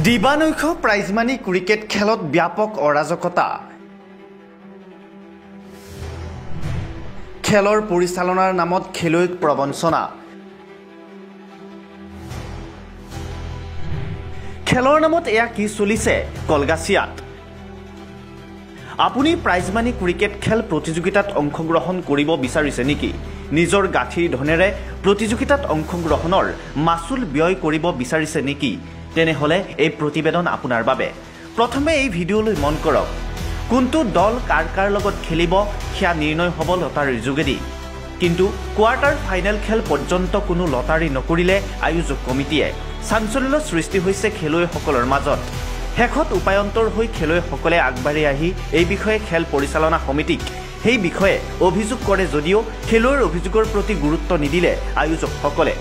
দিবানৈশ prize money cricket খেলত ব্যাপক অৰাজকতা খেলৰ পৰিচালনাৰ নামত খেলুৱৈক প্ৰবঞ্চনা খেলৰ নামত এয়া কি চলিছে কলগাছিয়াত আপুনি প্ৰাইজমানি ক্ৰিকেট খেল প্ৰতিযোগিতাত অংশগ্ৰহণ কৰিব বিচাৰিছে নেকি নিজৰ গাঠিৰ ধনেৰে প্ৰতিযোগিতাত অংশগ্ৰহণৰ মাসুল ব্যয় কৰিব বিচাৰিছে নেকি তেনেহলে এই প্ৰতিবেদন আপোনাৰ বাবে প্ৰথমে এই ভিডিঅলৈ মন কৰক কোনটো দল কাৰ লগত খেলিব হিয়া নিৰ্ণয় হ'ব লটাৰীৰ যোগেদি কিন্তু কোৱাৰ্টাৰ ফাইনেল খেল পৰ্যন্ত কোনো লটাৰী নকৰিলে আয়োজক কমিটিয়ে চাঞ্চল্য সৃষ্টি হৈছে খেলুৱৈসকলৰ মাজত হেখত উপায়ন্তৰ হৈ খেলুৱৈসকলে আগবাঢ়ি আহি এই বিষয়ে খেল পৰিচালনা সমিতিক সেই বিষয়ে অভিযোগ কৰে যদিও খেলুৱৈৰ অভিযোগৰ প্ৰতি গুৰুত্ব নিদিলে আয়োজকসকলে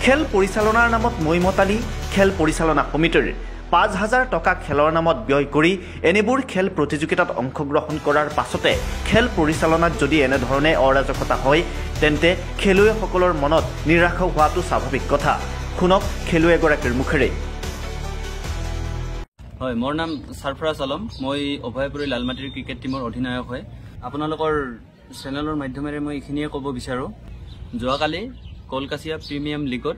খেল পৰিচালনাৰ নামত মৈমতালি খেল পৰিচালনা কমিটিৰ ৫,০০০ টকা খেলৰ নামত ব্যয় কৰি এনেবোৰ খেল প্ৰতিযোগিতাত অংশগ্ৰহণ কৰাৰ পাছতে খেল পৰিচালনাত যদি এনে ধৰণে অৰাজকতা হয় তেন্তে খেলুৱৈসকলৰ মনত নিৰাশ হোৱাটো স্বাভাৱিক কথা শুনক খেলুৱৈ এগৰাকীৰ মুখেৰে হয় মোৰ নাম সৰফৰাজ আলম মই অভয়পুৰী লালমাটিৰ ক্ৰিকেট টিমৰ অধিনায়ক হয় আপোনালোকৰ চেনেলৰ মাধ্যমেৰে মই এখিনিয়ে ক'ব বিচাৰো যোৱাকালি কলকাছিয়া প্ৰিমিয়াম লিগত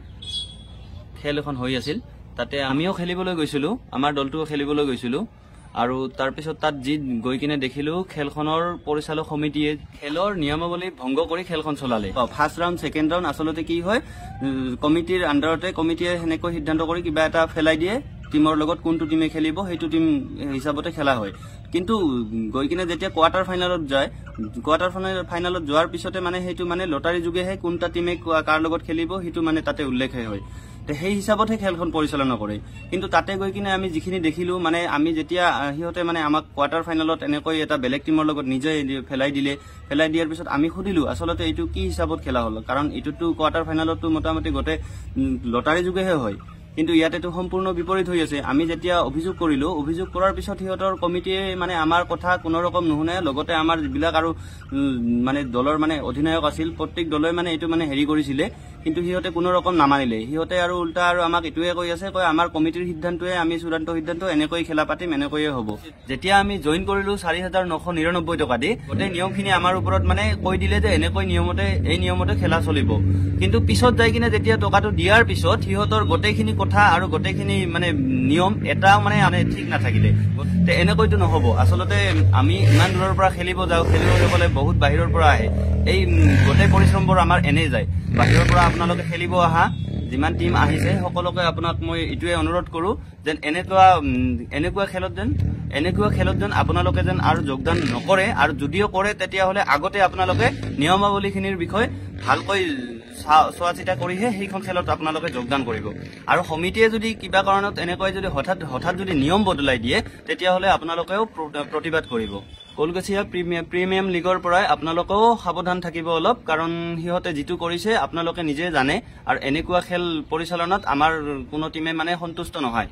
খেল এখন হৈ আছিল তাতে আমিও খেলিবলৈ গৈছিলো আমাৰ দলটোও খেলিবলৈ গৈছিলো আৰু তাৰ পিছত তাত যি গৈ কিনে দেখিলো খেলখনৰ পৰিচালক সমিতিয়ে খেলৰ নিয়মাৱলী ভংগ কৰি খেলখন চলালে ফাৰ্ষ্ট ৰাউণ্ড সেকেন্ড ৰাউণ্ড আসলতে কি হয় কমিটিৰ আন্ডাৰতে কমিটিয়ে হেনেকৈ সিদ্ধান্ত কৰি কিবা এটা ফেলাই দিয়ে টিমৰ লগত কোনটো টিমে খেলিব সেইটো টিম হিচাপতে খেলা হয় কিন্তু গৈ কিনে যেতিয়া কোৱাৰ্টাৰ ফাইনেলত যায় কোৱাৰ্টাৰ ফাইনেলত যোৱাৰ পিছতে মানে সেইটো মানে লটাৰী যোগেহে কোনটা টিমে কাৰ লগত খেলিব সেইটো মানে তাতে উল্লেখ হয় সেই হিচাপতহে খেলখন পৰিচালনা কৰে কিন্তু তাতে গৈ কিনে আমি যিখিনি দেখিলো মানে আমি যেতিয়া হিহতে মানে আমাক কোৱাৰ্টাৰ ফাইনেলত এনেকৈ এটা বেলেগ টিমৰ লগত নিজে ফেলাই দিয়াৰ পিছত আমি সুধিলো আসলতে এইটো কি হিচাপত খেলা হল কাৰণ এইটোতো কোৱাৰ্টাৰ ফাইনেলতো মোটামুটি গোটে লটাৰী যোগেহে হয় কিন্তু ইয়াতেতো সম্পূৰ্ণ বিপৰীত হৈ আছে আমি যেতিয়া অভিযোগ কৰিলো অভিযোগ কৰাৰ পিছত হিহতৰ কমিটিয়ে মানে আমাৰ কথা কোনো ৰকম নুশুনে লগতে আমাৰ যিবিলাক আৰু মানে দলৰ মানে অধিনায়ক আছিল প্ৰত্যেক দলই মানে এইটো মানে হেৰি কৰিছিলে কিন্তু হিহতে কোনো ৰকম নামানিলে হিহতে আৰু উল্টা আৰু আমাক এটোৱে কৈ আছে কয় আমাৰ কমিটিৰ সিদ্ধান্তয়ে আমি চূড়ান্ত সিদ্ধান্ত এনেকৈ খেলা পাতিম এনেকৈয়ে হ'ব যেতিয়া আমি জয়েন কৰিলো ৪,৯৯৯ টকা দি গোটেই নিয়মখিনি আমাৰ ওপৰত মানে কৈ দিলে যে এনেকৈ এই নিয়মতে খেলা চলিব কিন্তু পিছত যাই কিনে যেতিয়া টকাটো দিয়াৰ পিছত হিহতৰ গোটেইখিনি কথা আৰু গোটেইখিনি মানে নিয়ম এটা মানে ঠিক নাথাকিলে এনেকৈতো নহব আসলতে আমি ইমান দূৰৰ পৰা খেলিব যাওঁ খেলুৱৈসকলে বহুত বাহিৰৰ পৰা আহে এই গোটেই পৰিশ্ৰমবোৰ আমাৰ এনেই যায় বাহিৰৰ পৰা আপোনালোকে খেলিব আহা যিমান টিম আহিছে সকলোকে আপোনাক মই এটোৱে অনুৰোধ কৰো যেন এনেকুৱা খেলত যেন আপোনালোকে যেন আৰু যোগদান নকৰে আৰু যদিও কৰে তেতিয়াহলে আগতে আপোনালোকে নিয়মাৱলীখিনিৰ বিষয়ে ভালকৈ চোৱা চিতা কৰিহে সেইখন খেলত আপোনালোকে যোগদান কৰিব আৰু সমিতিয়ে যদি কিবা কাৰণত এনেকৈ যদি হঠাৎ যদি নিয়ম বদলাই দিয়ে তেতিয়াহলে আপোনালোকেও প্ৰতিবাদ কৰিব কলকাছিয়া প্ৰিমিয়াম লিগৰ পৰাই আপোনালোকেও সাৱধান থাকিব অলপ কাৰণ হিহতে যিটো কৰিছে আপোনালোকে নিজে জানে আৰু এনেকুৱা খেল পৰিচালনাত আমাৰ কোনো টিমে মানে সন্তুষ্ট নহয়